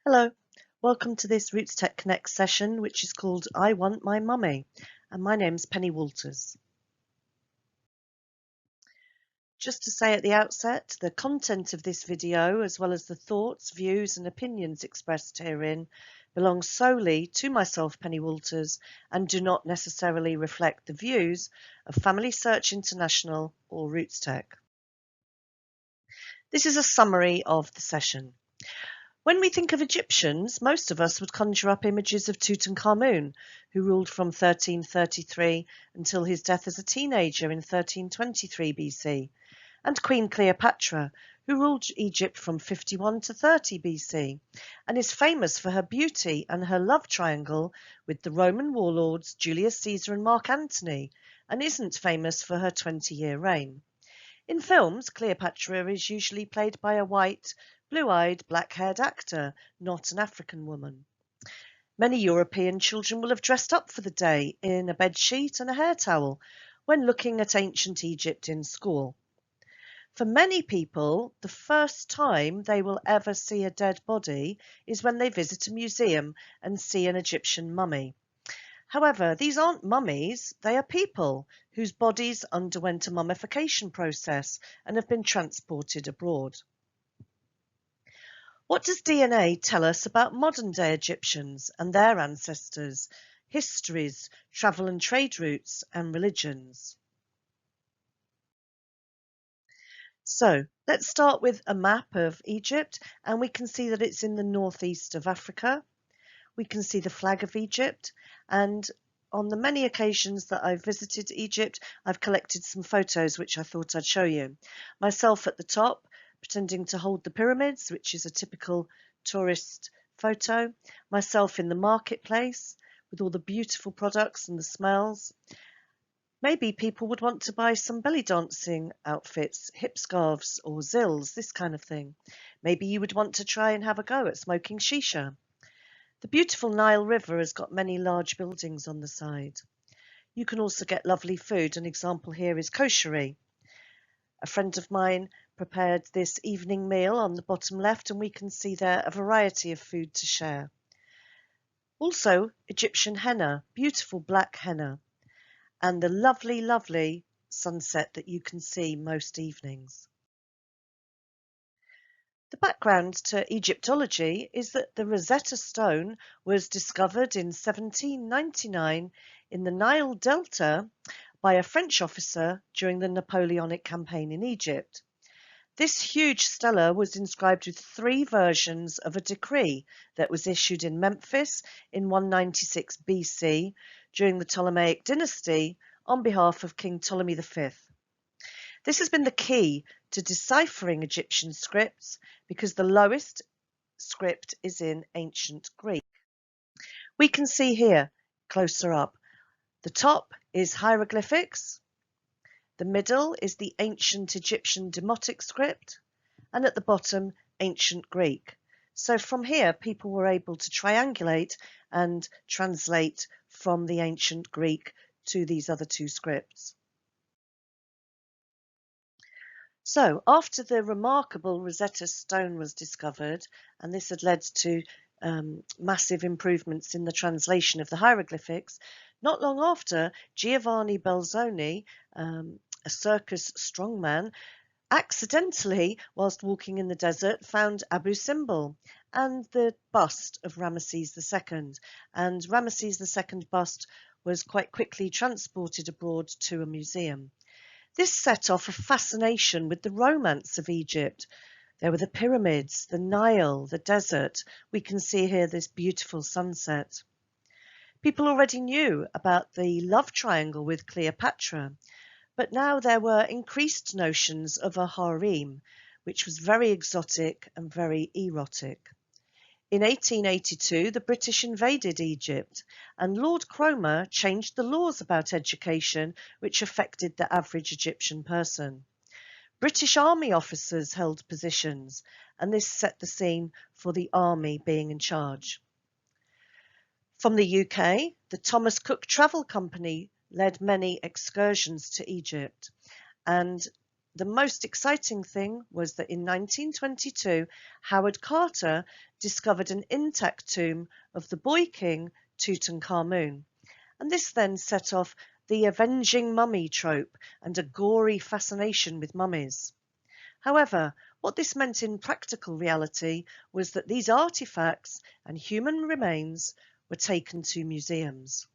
Hello, welcome to this Roots Tech Connect session, which is called I Want My Mummy, and my name's Penny Walters. Just to say at the outset, the content of this video, as well as the thoughts, views and opinions expressed herein, belong solely to myself, Penny Walters, and do not necessarily reflect the views of Family Search International or Roots Tech. This is a summary of the session. When we think of Egyptians, most of us would conjure up images of Tutankhamun, who ruled from 1333 until his death as a teenager in 1323 BC, and Queen Cleopatra, who ruled Egypt from 51 to 30 BC, and is famous for her beauty and her love triangle with the Roman warlords Julius Caesar and Mark Antony, and isn't famous for her 20-year reign. In films, Cleopatra is usually played by a white, blue-eyed, black-haired actor, not an African woman. Many European children will have dressed up for the day in a bedsheet and a hair towel when looking at ancient Egypt in school. For many people, the first time they will ever see a dead body is when they visit a museum and see an Egyptian mummy. However, these aren't mummies, they are people whose bodies underwent a mummification process and have been transported abroad. What does DNA tell us about modern-day Egyptians and their ancestors, histories, travel and trade routes, and religions? So, let's start with a map of Egypt, and we can see that it's in the northeast of Africa. We can see the flag of Egypt, and on the many occasions that I've visited Egypt, I've collected some photos which I thought I'd show you. Myself at the top, pretending to hold the pyramids, which is a typical tourist photo. Myself in the marketplace with all the beautiful products and the smells. Maybe people would want to buy some belly dancing outfits, hip scarves or zills, this kind of thing. Maybe you would want to try and have a go at smoking shisha. The beautiful Nile River has got many large buildings on the side. You can also get lovely food. An example here is koshery. A friend of mine prepared this evening meal on the bottom left, and we can see there a variety of food to share. Also, Egyptian henna, beautiful black henna, and the lovely, lovely sunset that you can see most evenings. The background to Egyptology is that the Rosetta Stone was discovered in 1799 in the Nile Delta by a French officer during the Napoleonic campaign in Egypt. This huge stela was inscribed with 3 versions of a decree that was issued in Memphis in 196 BC during the Ptolemaic dynasty on behalf of King Ptolemy V. This has been the key to deciphering Egyptian scripts because the lowest script is in ancient Greek. We can see here, closer up, the top is hieroglyphics, the middle is the ancient Egyptian Demotic script, and at the bottom, ancient Greek. So from here, people were able to triangulate and translate from the ancient Greek to these other 2 scripts. So, after the remarkable Rosetta Stone was discovered, and this had led to massive improvements in the translation of the hieroglyphics, not long after, Giovanni Belzoni, a circus strongman, accidentally, whilst walking in the desert, found Abu Simbel and the bust of Ramesses II. And Ramesses II bust was quite quickly transported abroad to a museum. This set off a fascination with the romance of Egypt. There were the pyramids, the Nile, the desert. We can see here this beautiful sunset. People already knew about the love triangle with Cleopatra, but now there were increased notions of a harem, which was very exotic and very erotic. In 1882, the British invaded Egypt, and Lord Cromer changed the laws about education, which affected the average Egyptian person. British Army officers held positions, and this set the scene for the army being in charge. From the UK, the Thomas Cook Travel Company led many excursions to Egypt, and the most exciting thing was that in 1922, Howard Carter discovered an intact tomb of the boy king Tutankhamun. And this then set off the avenging mummy trope and a gory fascination with mummies. However, what this meant in practical reality was that these artifacts and human remains were taken to museums.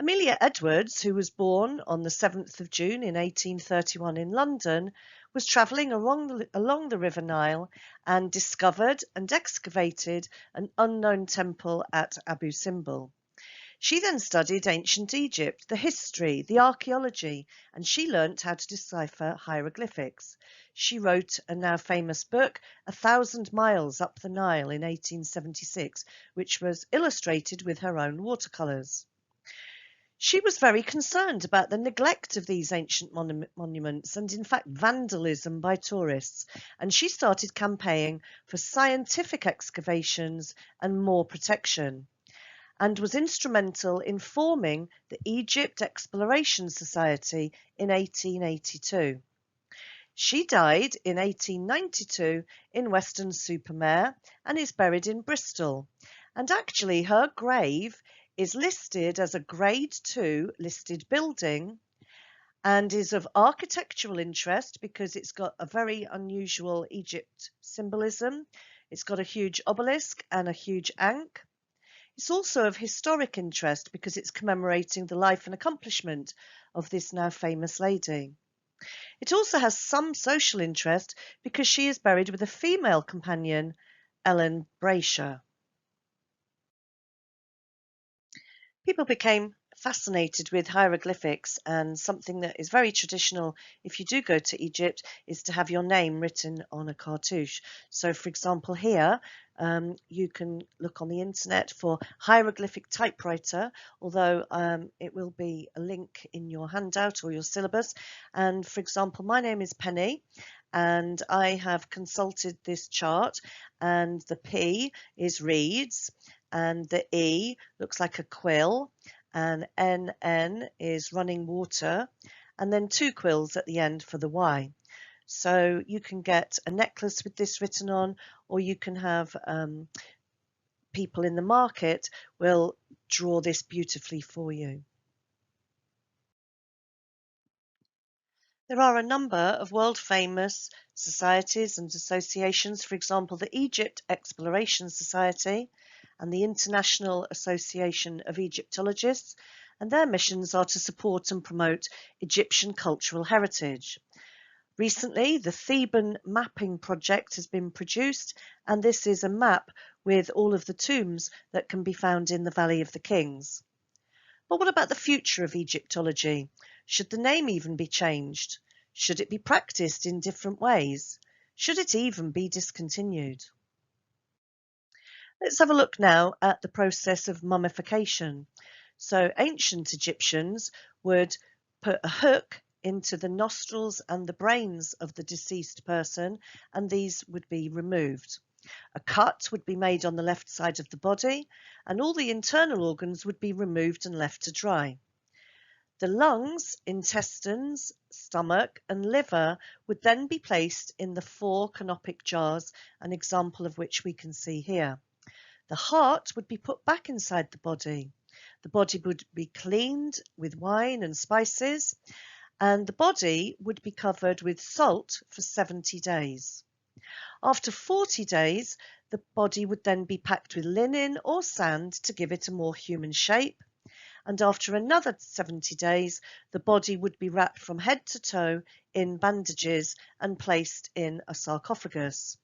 Amelia Edwards, who was born on the 7th of June in 1831 in London, was travelling along the River Nile and discovered and excavated an unknown temple at Abu Simbel. She then studied ancient Egypt, the history, the archaeology, and she learnt how to decipher hieroglyphics. She wrote a now famous book, 1,000 Miles Up the Nile, in 1876, which was illustrated with her own watercolours. She was very concerned about the neglect of these ancient monuments and, in fact, vandalism by tourists, and she started campaigning for scientific excavations and more protection, and was instrumental in forming the Egypt Exploration Society in 1882. She died in 1892 in Weston-super-Mare and is buried in Bristol. And actually her grave is listed as a Grade 2 listed building and is of architectural interest because it's got a very unusual Egypt symbolism. It's got a huge obelisk and a huge ankh. It's also of historic interest because it's commemorating the life and accomplishment of this now famous lady. It also has some social interest because she is buried with a female companion, Ellen Brasher. People became fascinated with hieroglyphics, and something that is very traditional if you do go to Egypt is to have your name written on a cartouche. So, for example, here you can look on the internet for hieroglyphic typewriter, although it will be a link in your handout or your syllabus. And for example, my name is Penny, and I have consulted this chart, and the P is reeds, and the E looks like a quill, and NN is running water, and then two quills at the end for the Y. So you can get a necklace with this written on, or you can have people in the market will draw this beautifully for you. There are a number of world-famous societies and associations, for example, the Egypt Exploration Society and the International Association of Egyptologists, and their missions are to support and promote Egyptian cultural heritage. Recently, the Theban mapping project has been produced, and this is a map with all of the tombs that can be found in the Valley of the Kings. But what about the future of Egyptology? Should the name even be changed? Should it be practiced in different ways? Should it even be discontinued? Let's have a look now at the process of mummification. So ancient Egyptians would put a hook into the nostrils and the brains of the deceased person, and these would be removed. A cut would be made on the left side of the body, and all the internal organs would be removed and left to dry. The lungs, intestines, stomach, and liver would then be placed in the 4 canopic jars, an example of which we can see here. The heart would be put back inside the body. The body would be cleaned with wine and spices, and the body would be covered with salt for 70 days. After 40 days, the body would then be packed with linen or sand to give it a more human shape. And after another 70 days, the body would be wrapped from head to toe in bandages and placed in a sarcophagus.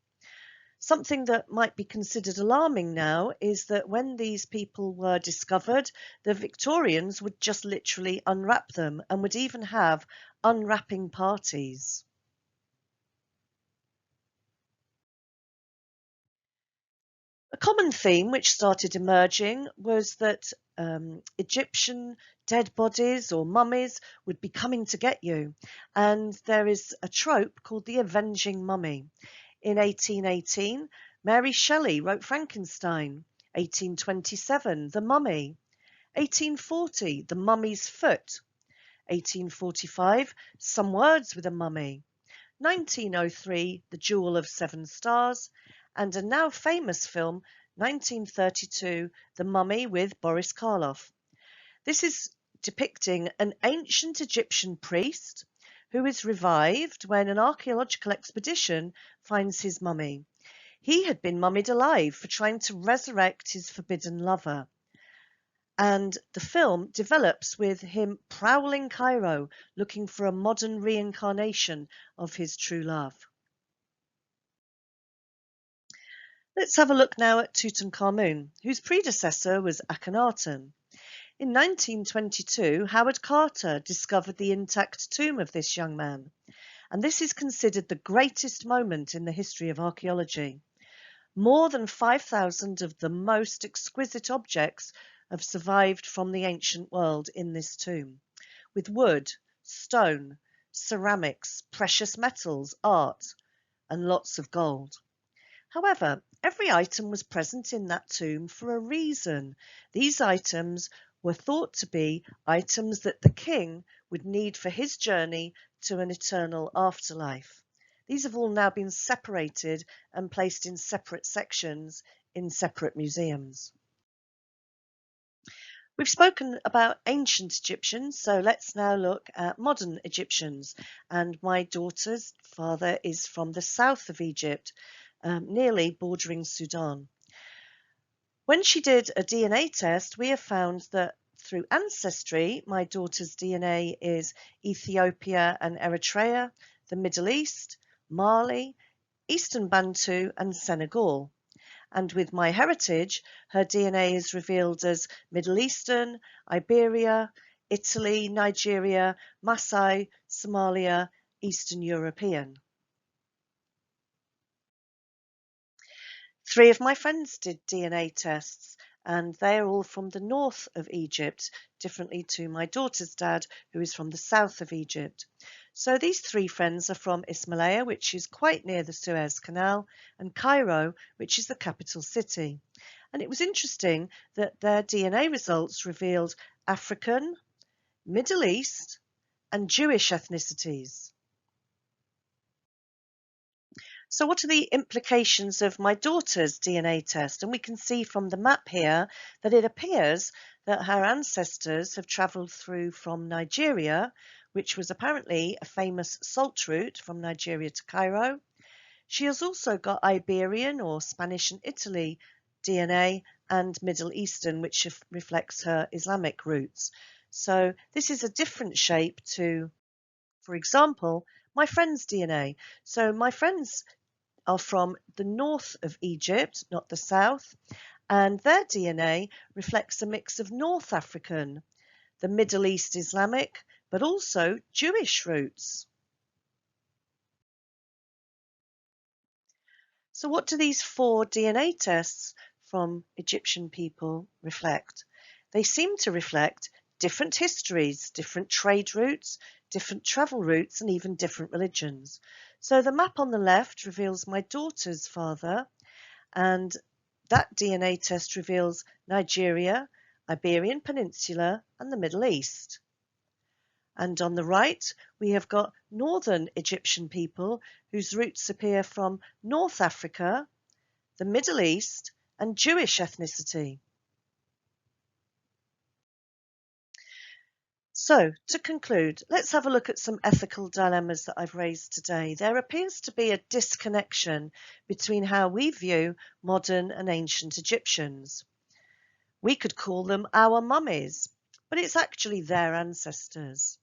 Something that might be considered alarming now is that when these people were discovered, the Victorians would just literally unwrap them and would even have unwrapping parties. A common theme which started emerging was that Egyptian dead bodies or mummies would be coming to get you, and there is a trope called the avenging mummy. In 1818, Mary Shelley wrote Frankenstein. 1827, The Mummy. 1840, The Mummy's Foot. 1845, Some Words with a Mummy, 1903, The Jewel of Seven Stars, and a now famous film, 1932, The Mummy with Boris Karloff. This is depicting an ancient Egyptian priest who is revived when an archaeological expedition finds his mummy. He had been mummied alive for trying to resurrect his forbidden lover. And the film develops with him prowling Cairo, looking for a modern reincarnation of his true love. Let's have a look now at Tutankhamun, whose predecessor was Akhenaten. In 1922, Howard Carter discovered the intact tomb of this young man, and this is considered the greatest moment in the history of archaeology. More than 5,000 of the most exquisite objects have survived from the ancient world in this tomb, with wood, stone, ceramics, precious metals, art, and lots of gold. However, every item was present in that tomb for a reason. These items were thought to be items that the king would need for his journey to an eternal afterlife. These have all now been separated and placed in separate sections in separate museums. We've spoken about ancient Egyptians, so let's now look at modern Egyptians. And my daughter's father is from the south of Egypt, nearly bordering Sudan. When she did a DNA test, we have found that through ancestry, my daughter's DNA is Ethiopia and Eritrea, the Middle East, Mali, Eastern Bantu, and Senegal. And with my heritage, her DNA is revealed as Middle Eastern, Iberia, Italy, Nigeria, Maasai, Somalia, Eastern European. 3 of my friends did DNA tests, and they are all from the north of Egypt, differently to my daughter's dad, who is from the south of Egypt. So these 3 friends are from Ismailia, which is quite near the Suez Canal, and Cairo, which is the capital city. And it was interesting that their DNA results revealed African, Middle East, and Jewish ethnicities. So what are the implications of my daughter's DNA test? And we can see from the map here that it appears that her ancestors have travelled through from Nigeria, which was apparently a famous salt route from Nigeria to Cairo. She has also got Iberian or Spanish and Italy DNA and Middle Eastern, which reflects her Islamic roots. So this is a different shape to, for example, my friend's DNA. So my friends are from the north of Egypt, not the south, and their DNA reflects a mix of North African, the Middle East Islamic, but also Jewish roots. So what do these 4 DNA tests from Egyptian people reflect? They seem to reflect different histories, different trade routes, different travel routes, and even different religions. So the map on the left reveals my daughter's father, and that DNA test reveals Nigeria, Iberian Peninsula, and the Middle East. And on the right, we have got northern Egyptian people whose roots appear from North Africa, the Middle East, and Jewish ethnicity. So, to conclude, let's have a look at some ethical dilemmas that I've raised today. There appears to be a disconnection between how we view modern and ancient Egyptians. We could call them our mummies, but it's actually their ancestors.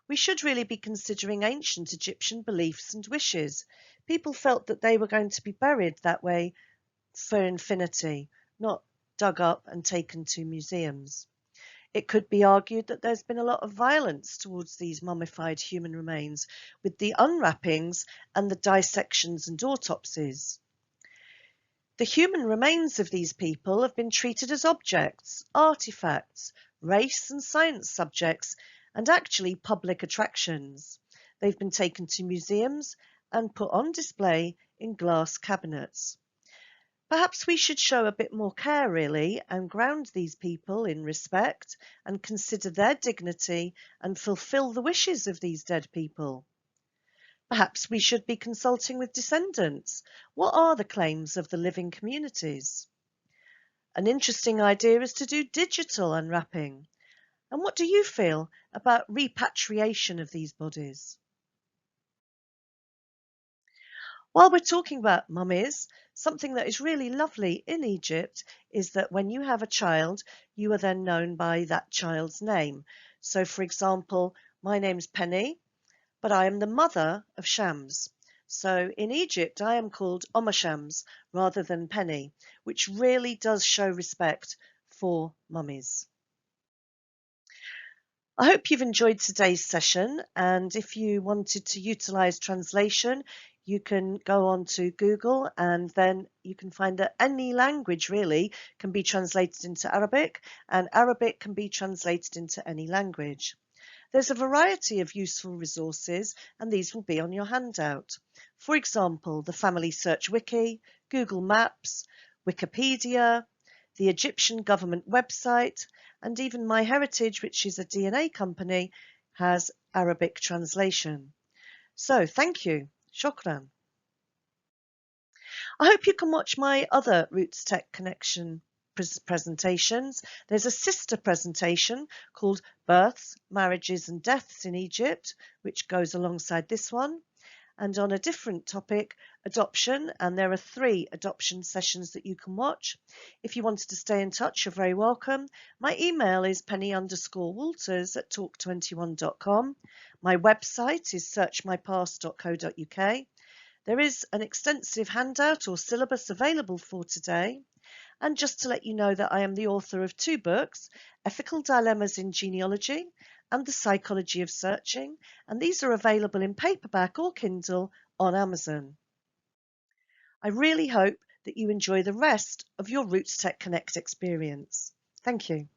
We should really be considering ancient Egyptian beliefs and wishes. People felt that they were going to be buried that way for infinity, not dug up and taken to museums. It could be argued that there's been a lot of violence towards these mummified human remains with the unwrappings and the dissections and autopsies. The human remains of these people have been treated as objects, artifacts, race and science subjects, and actually public attractions. They've been taken to museums and put on display in glass cabinets. Perhaps we should show a bit more care, really, and ground these people in respect and consider their dignity and fulfill the wishes of these dead people. Perhaps we should be consulting with descendants. What are the claims of the living communities? An interesting idea is to do digital unwrapping. And what do you feel about repatriation of these bodies? While we're talking about mummies, something that is really lovely in Egypt is that when you have a child, you are then known by that child's name. So, for example, my name's Penny, but I am the mother of Shams. So in Egypt, I am called Shams rather than Penny, which really does show respect for mummies. I hope you've enjoyed today's session, and if you wanted to utilize translation, you can go on to Google and then you can find that any language really can be translated into Arabic, and Arabic can be translated into any language. There's a variety of useful resources, and these will be on your handout. For example, the Family Search Wiki, Google Maps, Wikipedia, the Egyptian government website, and even MyHeritage, which is a DNA company, has Arabic translation. So thank you. Shukran. I hope you can watch my other Roots Tech Connection presentations. There's a sister presentation called Births, Marriages and Deaths in Egypt, which goes alongside this one. And on a different topic, adoption, and there are 3 adoption sessions that you can watch. If you wanted to stay in touch, you're very welcome. My email is penny_walters@talk21.com. My website is searchmypast.co.uk. There is an extensive handout or syllabus available for today. And just to let you know that I am the author of 2 books, Ethical Dilemmas in Genealogy and The Psychology of Searching, and these are available in paperback or Kindle on Amazon. I really hope that you enjoy the rest of your Roots Tech Connect experience. Thank you.